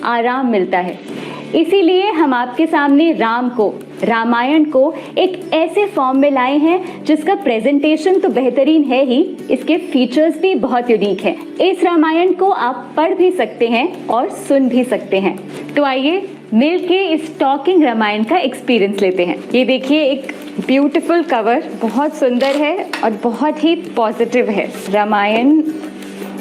आराम मिलता है। इसीलिए हम आपके सामने रामायण को एक ऐसे फॉर्म में लाए हैं जिसका प्रेजेंटेशन तो बेहतरीन है ही, इसके फीचर्स भी बहुत यूनिक हैं। इस रामायण को आप पढ़ भी सकते हैं और सुन भी सकते हैं। तो आइए मिलके इस टॉकिंग रामायण का एक्सपीरियंस लेते हैं। ये देखिए, एक ब्यूटीफुल कवर, बहुत सुंदर है और बहुत ही पॉजिटिव है। रामायण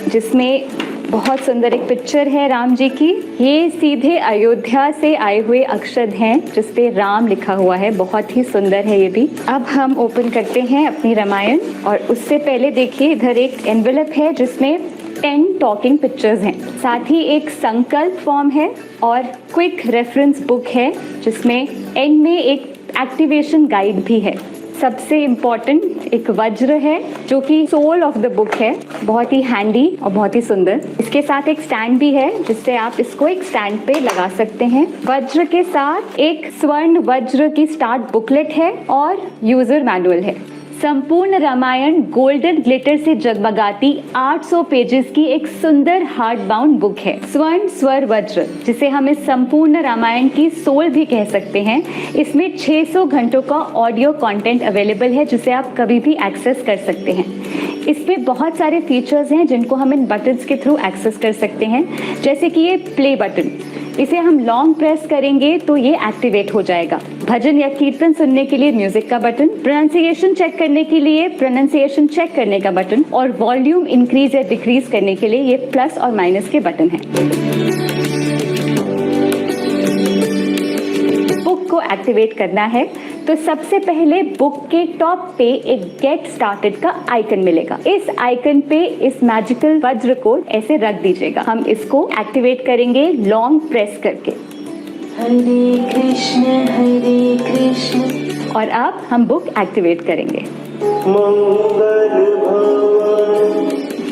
जिसमें बहुत सुंदर एक पिक्चर है राम जी की। ये सीधे अयोध्या से आए हुए अक्षर हैं जिसपे राम लिखा हुआ है, बहुत ही सुंदर है ये भी। अब हम ओपन करते हैं अपनी रामायण और उससे पहले देखिए इधर एक एनवेलप है जिसमें 10 टॉकिंग पिक्चर्स हैं। साथ ही एक संकल्प फॉर्म है और क्विक रेफरेंस बुक है जिसमें एंड में एक एक्टिवेशन गाइड भी है। सबसे इम्पॉर्टेंट एक वज्र है जो कि सोल ऑफ द बुक है, बहुत ही हैंडी और बहुत ही सुंदर। इसके साथ एक स्टैंड भी है जिससे आप इसको एक स्टैंड पे लगा सकते हैं। वज्र के साथ एक स्वर्ण वज्र की स्टार्ट बुकलेट है और यूजर मैनुअल है। संपूर्ण रामायण गोल्डन ग्लिटर से जगमगाती 800 पेजेस की एक सुंदर हार्ड बाउंड बुक है। स्वर्ण स्वर वज्र, जिसे हम इस संपूर्ण रामायण की सोल भी कह सकते हैं। इसमें 600 घंटों का ऑडियो कंटेंट अवेलेबल है जिसे आप कभी भी एक्सेस कर सकते हैं। इसमें बहुत सारे फीचर्स हैं जिनको हम इन बटन्स के थ्रू एक्सेस कर सकते हैं, जैसे कि ये प्ले बटन। इसे हम लॉन्ग प्रेस करेंगे तो ये एक्टिवेट हो जाएगा। भजन या कीर्तन सुनने के लिए म्यूजिक का बटन, प्रोनाउंसिएशन चेक करने के लिए प्रोनाउंसिएशन चेक करने का बटन और वॉल्यूम इंक्रीज या डिक्रीज करने के लिए ये प्लस और माइनस के बटन हैं। बुक को एक्टिवेट करना है तो सबसे पहले बुक के टॉप पे एक गेट स्टार्टेड का आइकन मिलेगा। इस आइकन पे इस मैजिकल वज्र को ऐसे रख दीजिएगा। हम इसको एक्टिवेट करेंगे लॉन्ग प्रेस करके। हरे कृष्ण और अब हम बुक एक्टिवेट करेंगे।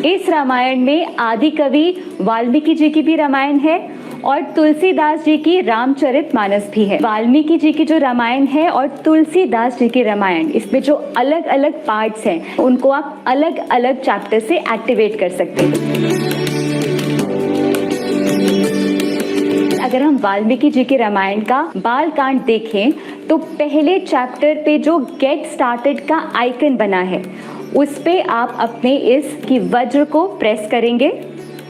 इस रामायण में आदि कवि वाल्मीकि जी की भी रामायण है और तुलसीदास जी की रामचरितमानस भी है। वाल्मीकि जी की जो रामायण है और तुलसीदास जी की रामायण, इसमें जो अलग अलग पार्ट्स हैं उनको आप अलग अलग चैप्टर से एक्टिवेट कर सकते हैं। अगर हम वाल्मीकि जी के रामायण का बालकांड देखें तो पहले चैप्टर पे जो गेट स्टार्टेड का आइकन बना है उस पे आप अपने इस की वज्र को प्रेस करेंगे।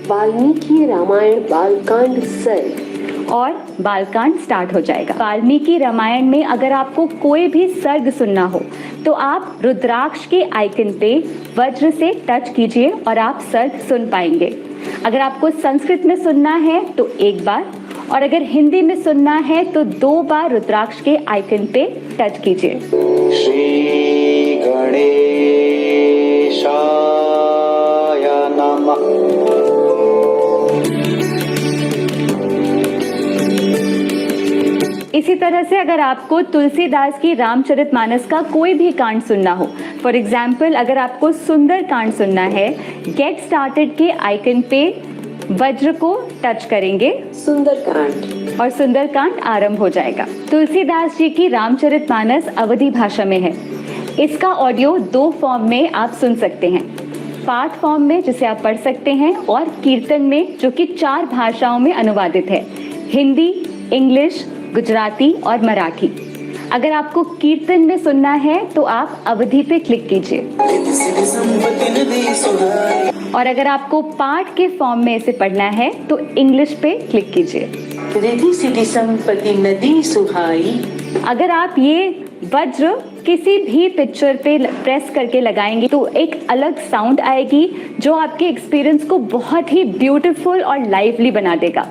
वाल्मीकि रामायण बालकांड सर्ग और बालकांड स्टार्ट हो जाएगा। वाल्मीकि रामायण में अगर आपको कोई भी सर्ग सुनना हो तो आप रुद्राक्ष के आइकन पे वज्र से टच कीजिए और आप सर्ग सुन पाएंगे। अगर आपको संस्कृत में सुनना है तो एक बार, और अगर हिंदी में सुनना है तो 2 बार रुद्राक्ष के आइकन पे टच कीजिए। श्री गणेशाय नमः। इसी तरह से अगर आपको तुलसीदास की रामचरितमानस का कोई भी कांड सुनना हो, फॉर एग्जाम्पल अगर आपको सुंदर कांड सुनना है, गेट स्टार्टेड के आइकन पे वज्र को टच करेंगे सुंदरकांड और सुंदरकांड आरंभ हो जाएगा। तुलसीदास जी की रामचरितमानस अवधी भाषा में है। इसका ऑडियो 2 फॉर्म में आप सुन सकते हैं, पाठ फॉर्म में जिसे आप पढ़ सकते हैं और कीर्तन में जो कि 4 भाषाओं में अनुवादित है, हिंदी, इंग्लिश, गुजराती और मराठी। अगर आपको कीर्तन में सुनना है तो आप अवधि पे क्लिक कीजिए, और अगर आपको पाठ के फॉर्म में इसे पढ़ना है तो इंग्लिश पे क्लिक कीजिए। रिद्धि सिद्धि संपत्ति नदी सुहाई। अगर आप ये वज्र किसी भी पिक्चर पे प्रेस करके लगाएंगे तो एक अलग साउंड आएगी जो आपके एक्सपीरियंस को बहुत ही ब्यूटीफुल और लाइवली बना देगा।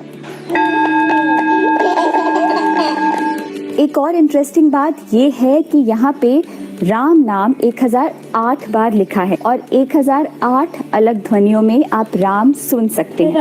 एक और इंटरेस्टिंग बात ये है कि यहाँ पे राम नाम 1008 बार लिखा है और 1008 अलग ध्वनियों में आप राम सुन सकते हैं।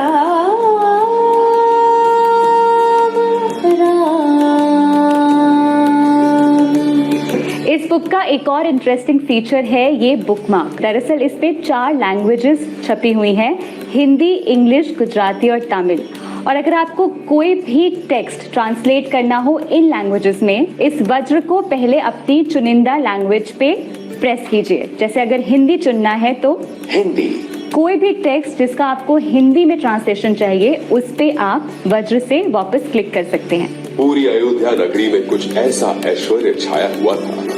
इस बुक का एक और इंटरेस्टिंग फीचर है ये बुकमार्क। दरअसल इस पे 4 लैंग्वेजेस छपी हुई हैं, हिंदी, इंग्लिश, गुजराती और तमिल। और अगर आपको कोई भी टेक्स्ट ट्रांसलेट करना हो इन लैंग्वेजेस में, इस वज्र को पहले अपनी चुनिंदा लैंग्वेज पे प्रेस कीजिए। जैसे अगर हिंदी चुनना है तो हिंदी, कोई भी टेक्स्ट जिसका आपको हिंदी में ट्रांसलेशन चाहिए उस पे आप वज्र से वापस क्लिक कर सकते हैं। पूरी अयोध्या नगरी में कुछ ऐसा ऐश्वर्य छाया हुआ था।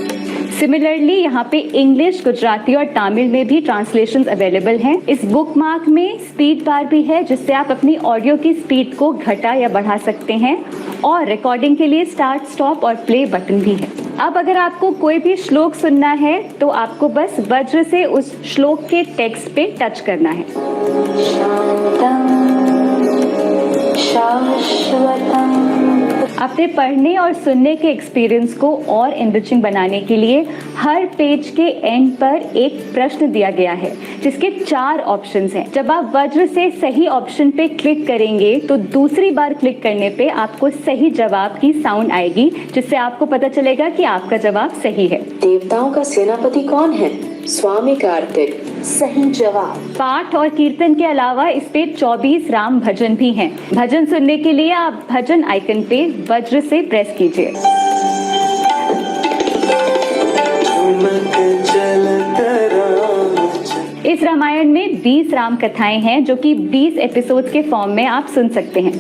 सिमिलरली यहाँ पे इंग्लिश, गुजराती और तमिल में भी ट्रांसलेशंस अवेलेबल हैं। इस बुक मार्क में स्पीड बार भी है जिससे आप अपनी ऑडियो की स्पीड को घटा या बढ़ा सकते हैं और रिकॉर्डिंग के लिए स्टार्ट, स्टॉप और प्ले बटन भी है। अब अगर आपको कोई भी श्लोक सुनना है तो आपको बस वज्र से उस श्लोक के टेक्स्ट पे टच करना है। अपने पढ़ने और सुनने के एक्सपीरियंस को और एनरिचिंग बनाने के लिए हर पेज के एंड पर एक प्रश्न दिया गया है जिसके 4 ऑप्शंस हैं। जब आप वज्र से सही ऑप्शन पे क्लिक करेंगे तो दूसरी बार क्लिक करने पे आपको सही जवाब की साउंड आएगी जिससे आपको पता चलेगा कि आपका जवाब सही है। देवताओं का सेनापति कौन है? स्वामी कार्तिक। सही जवाब। पाठ और कीर्तन के अलावा इस पे 24 राम भजन भी हैं। भजन सुनने के लिए आप भजन आइकन पे वज्र से प्रेस कीजिए। इस रामायण में 20 राम कथाएं हैं जो कि 20 एपिसोड्स के फॉर्म में आप सुन सकते हैं।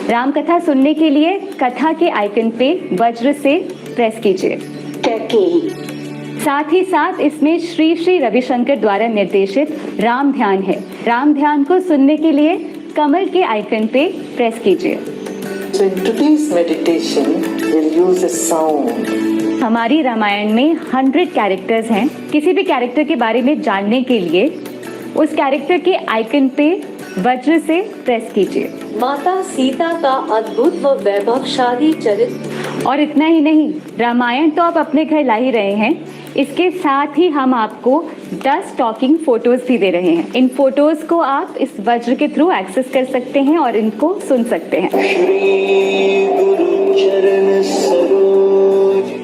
राम कथा सुनने के लिए कथा के आइकन पे वज्र से प्रेस कीजिए। साथ ही साथ इसमें श्री श्री रविशंकर द्वारा निर्देशित राम ध्यान है। राम ध्यान को सुनने के लिए कमल के आइकन पे प्रेस कीजिए। So in today's meditation, we'll use a sound. हमारी रामायण में 100 कैरेक्टर्स हैं। किसी भी कैरेक्टर के बारे में जानने के लिए उस कैरेक्टर के आइकन पे वज्र से प्रेस कीजिए। माता सीता का अद्भुत व वैभवशाली चरित्र। और इतना ही नहीं, रामायण तो आप अपने घर ला ही रहे हैं, इसके साथ ही हम आपको 10 टॉकिंग फोटोज भी दे रहे हैं। इन फोटोज को आप इस वज्र के थ्रू एक्सेस कर सकते हैं और इनको सुन सकते हैं। श्री गुरु चरण सरोज।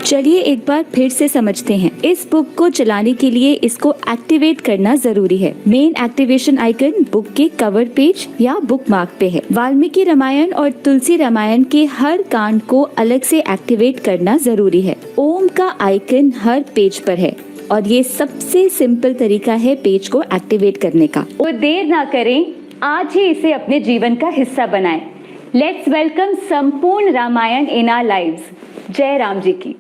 चलिए एक बार फिर से समझते हैं। इस बुक को चलाने के लिए इसको एक्टिवेट करना जरूरी है। मेन एक्टिवेशन आइकन बुक के कवर पेज या बुक मार्क पे है। वाल्मीकि रामायण और तुलसी रामायण के हर कांड को अलग से एक्टिवेट करना जरूरी है। ओम का आइकन हर पेज पर है और ये सबसे सिंपल तरीका है पेज को एक्टिवेट करने का। तो देर ना करें, आज ही इसे अपने जीवन का हिस्सा बनाएं। लेट्स वेलकम संपूर्ण रामायण इन आवर लाइव्स। जय राम जी की।